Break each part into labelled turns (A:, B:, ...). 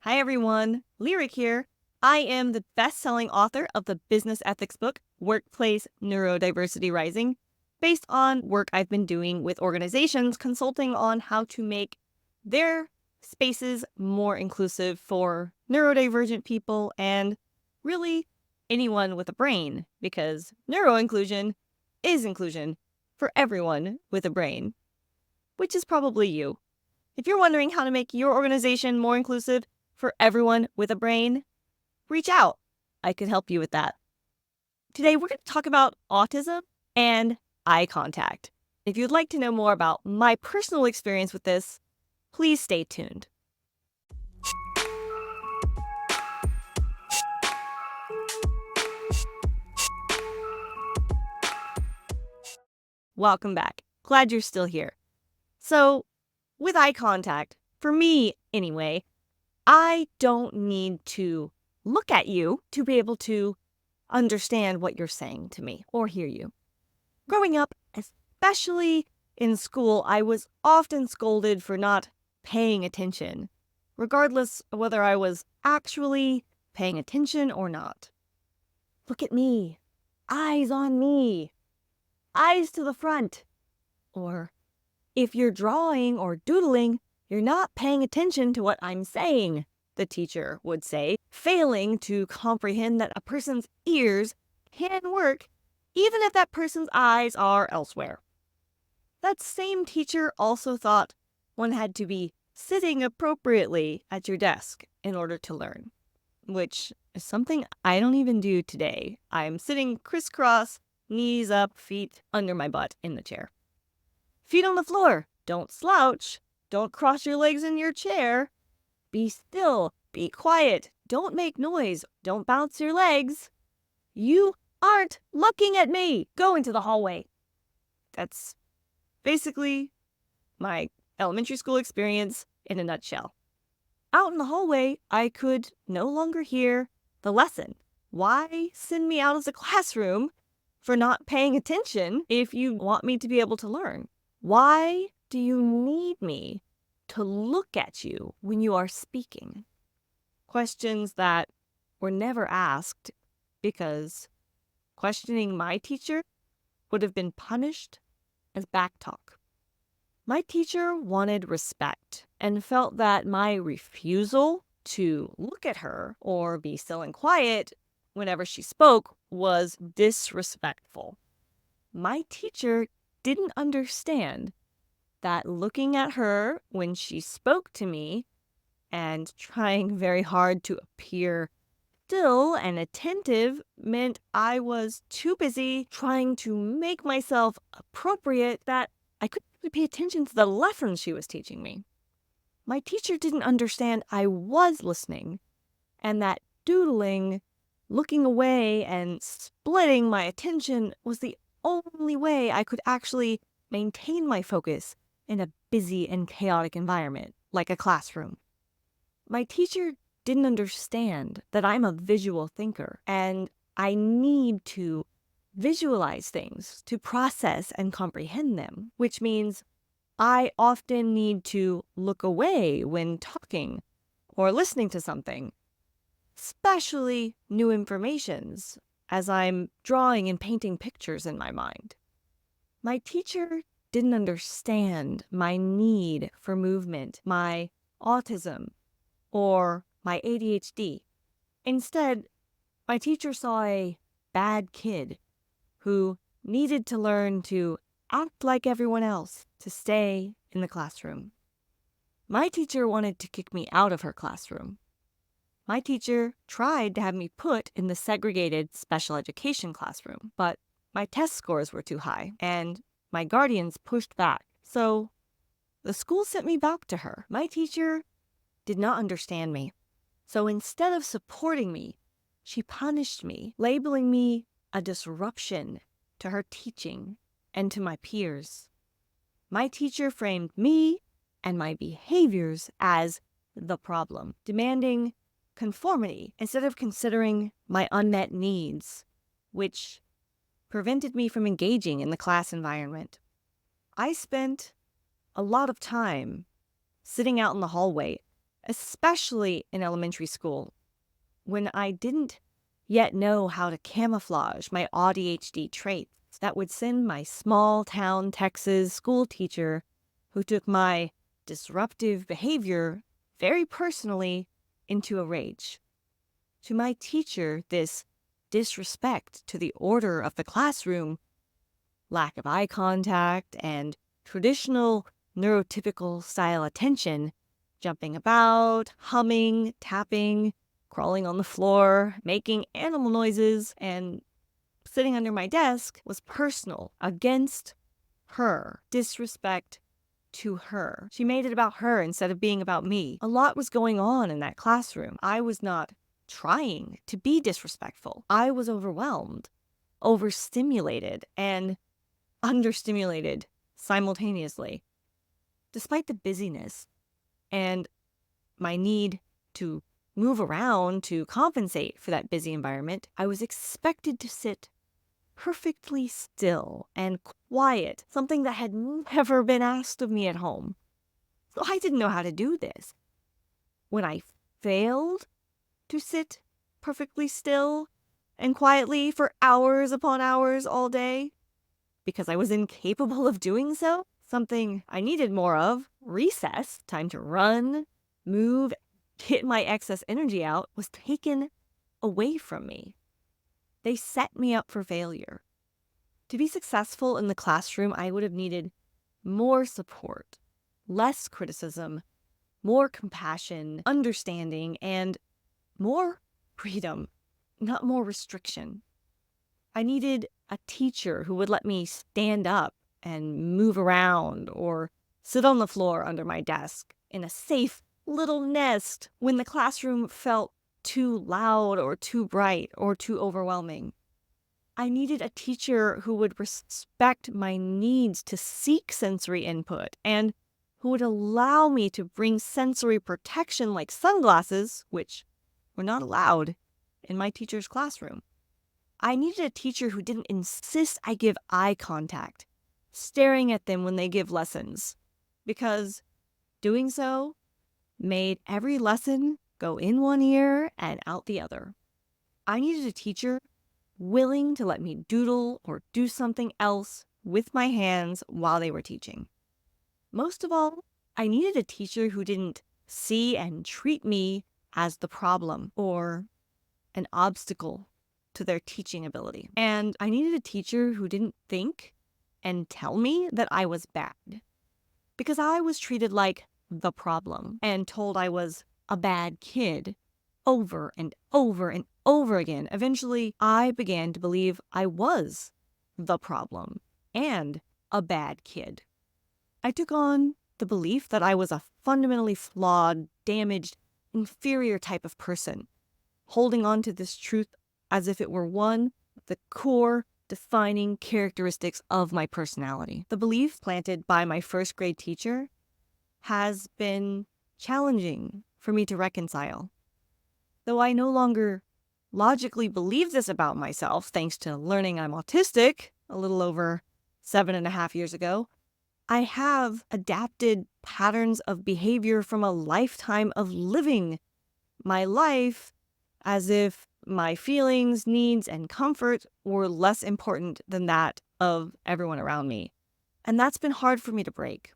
A: Hi everyone, Lyric here. I am the best-selling author of the business ethics book, Workplace Neurodiversity Rising, based on work I've been doing with organizations consulting on how to make their spaces more inclusive for neurodivergent people and really anyone with a brain, because neuroinclusion is inclusion for everyone with a brain, which is probably you. If you're wondering how to make your organization more inclusive for everyone with a brain, reach out. I can help you with that. Today, we're going to talk about autism and eye contact. If you'd like to know more about my personal experience with this, please stay tuned. Welcome back. Glad you're still here. So, with eye contact, for me anyway, I don't need to look at you to be able to understand what you're saying to me or hear you. Growing up, especially in school, I was often scolded for not paying attention, regardless of whether I was actually paying attention or not. Look at me. Eyes on me. Eyes to the front. Or, if you're drawing or doodling, you're not paying attention to what I'm saying, the teacher would say, failing to comprehend that a person's ears can work even if that person's eyes are elsewhere. That same teacher also thought one had to be sitting appropriately at your desk in order to learn, which is something I don't even do today. I'm sitting crisscross, knees up, feet under my butt in the chair. Feet on the floor. Don't slouch. Don't cross your legs in your chair. Be still. Be quiet. Don't make noise. Don't bounce your legs. You aren't looking at me. Go into the hallway. That's basically my elementary school experience in a nutshell. Out in the hallway, I could no longer hear the lesson. Why send me out of the classroom for not paying attention if you want me to be able to learn? Why do you need me to look at you when you are speaking? Questions that were never asked because questioning my teacher would have been punished as backtalk. My teacher wanted respect and felt that my refusal to look at her or be still and quiet whenever she spoke was disrespectful. My teacher didn't understand that looking at her when she spoke to me and trying very hard to appear still and attentive meant I was too busy trying to make myself appropriate that I couldn't really pay attention to the lesson she was teaching me. My teacher didn't understand I was listening and that doodling, looking away, and splitting my attention was the only way I could actually maintain my focus in a busy and chaotic environment like a classroom. My teacher didn't understand that I'm a visual thinker and I need to visualize things to process and comprehend them, which means I often need to look away when talking or listening to something, especially new informations, as I'm drawing and painting pictures in my mind. My teacher didn't understand my need for movement, my autism, or my ADHD. Instead, my teacher saw a bad kid who needed to learn to act like everyone else to stay in the classroom. My teacher wanted to kick me out of her classroom. My teacher tried to have me put in the segregated special education classroom, but my test scores were too high, and my guardians pushed back. So the school sent me back to her. My teacher did not understand me. So instead of supporting me, she punished me, labeling me a disruption to her teaching and to my peers. My teacher framed me and my behaviors as the problem, demanding conformity instead of considering my unmet needs, which prevented me from engaging in the class environment. I spent a lot of time sitting out in the hallway, especially in elementary school, when I didn't yet know how to camouflage my AuDHD traits that would send my small town Texas school teacher, who took my disruptive behavior very personally, into a rage. To my teacher, this disrespect to the order of the classroom, lack of eye contact, and traditional neurotypical style attention, jumping about, humming, tapping, crawling on the floor, making animal noises, and sitting under my desk, was personal against her. Disrespect to her. She made it about her instead of being about me. A lot was going on in that classroom. I was not trying to be disrespectful. I was overwhelmed, overstimulated, and understimulated simultaneously. Despite the busyness and my need to move around to compensate for that busy environment, I was expected to sit perfectly still and quiet, something that had never been asked of me at home. So I didn't know how to do this. When I failed to sit perfectly still and quietly for hours upon hours all day, because I was incapable of doing so, something I needed more of, recess, time to run, move, get my excess energy out, was taken away from me. They set me up for failure. To be successful in the classroom, I would have needed more support, less criticism, more compassion, understanding, and more freedom, not more restriction. I needed a teacher who would let me stand up and move around or sit on the floor under my desk in a safe little nest when the classroom felt too loud or too bright or too overwhelming. I needed a teacher who would respect my needs to seek sensory input and who would allow me to bring sensory protection like sunglasses, which were not allowed in my teacher's classroom. I needed a teacher who didn't insist I give eye contact, staring at them when they give lessons, because doing so made every lesson go in one ear and out the other. I needed a teacher willing to let me doodle or do something else with my hands while they were teaching. Most of all, I needed a teacher who didn't see and treat me as the problem or an obstacle to their teaching ability. And I needed a teacher who didn't think and tell me that I was bad, because I was treated like the problem and told I was a bad kid over and over and over again. Eventually, I began to believe I was the problem and a bad kid. I took on the belief that I was a fundamentally flawed, damaged, inferior type of person, holding on to this truth as if it were one of the core defining characteristics of my personality. The belief planted by my first grade teacher has been challenging for me to reconcile. Though I no longer logically believe this about myself, thanks to learning I'm autistic a little over 7.5 years ago, I have adapted patterns of behavior from a lifetime of living my life as if my feelings, needs, and comfort were less important than that of everyone around me. And that's been hard for me to break.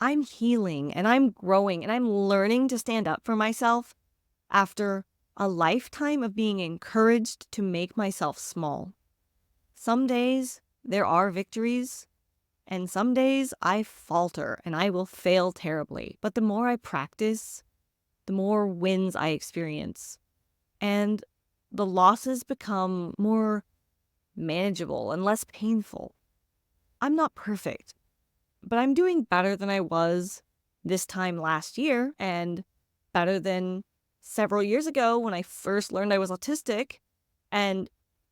A: I'm healing and I'm growing and I'm learning to stand up for myself after a lifetime of being encouraged to make myself small. Some days there are victories, and some days I falter and I will fail terribly. But the more I practice, the more wins I experience. And the losses become more manageable and less painful. I'm not perfect, but I'm doing better than I was this time last year and better than several years ago when I first learned I was autistic, and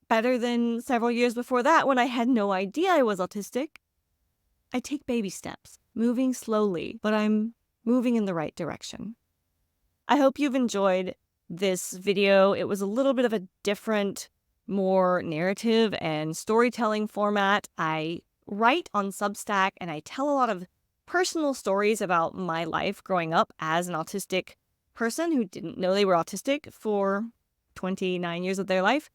A: better than several years before that when I had no idea I was autistic. I take baby steps, moving slowly, but I'm moving in the right direction. I hope you've enjoyed this video. It was a little bit of a different, more narrative and storytelling format. I write on Substack and I tell a lot of personal stories about my life growing up as an autistic person who didn't know they were autistic for 29 years of their life.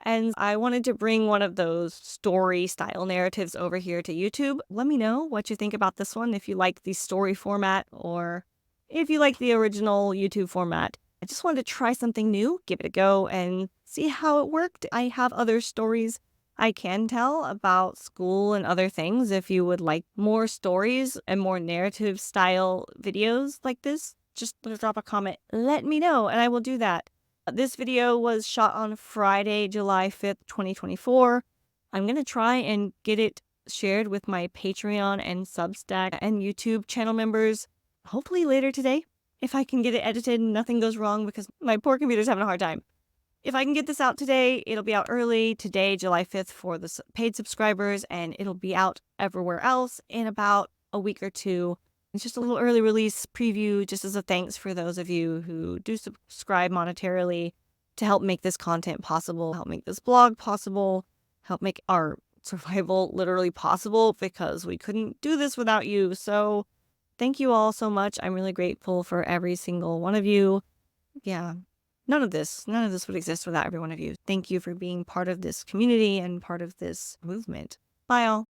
A: And I wanted to bring one of those story style narratives over here to YouTube. Let me know what you think about this one, if you like the story format or if you like the original YouTube format. I just wanted to try something new, give it a go, and see how it worked. I have other stories I can tell about school and other things. If you would like more stories and more narrative style videos like this, just drop a comment. Let me know, and I will do that. This video was shot on Friday, July 5th, 2024. I'm going to try and get it shared with my Patreon and Substack and YouTube channel members, hopefully later today. If I can get it edited and nothing goes wrong, because my poor computer's having a hard time. If I can get this out today, it'll be out early today, July 5th, for the paid subscribers, and it'll be out everywhere else in about a week or two. It's just a little early release preview, just as a thanks for those of you who do subscribe monetarily to help make this content possible, help make this blog possible, help make our survival literally possible, because we couldn't do this without you. So thank you all so much. I'm really grateful for every single one of you. Yeah. None of this would exist without every one of you. Thank you for being part of this community and part of this movement. Bye all.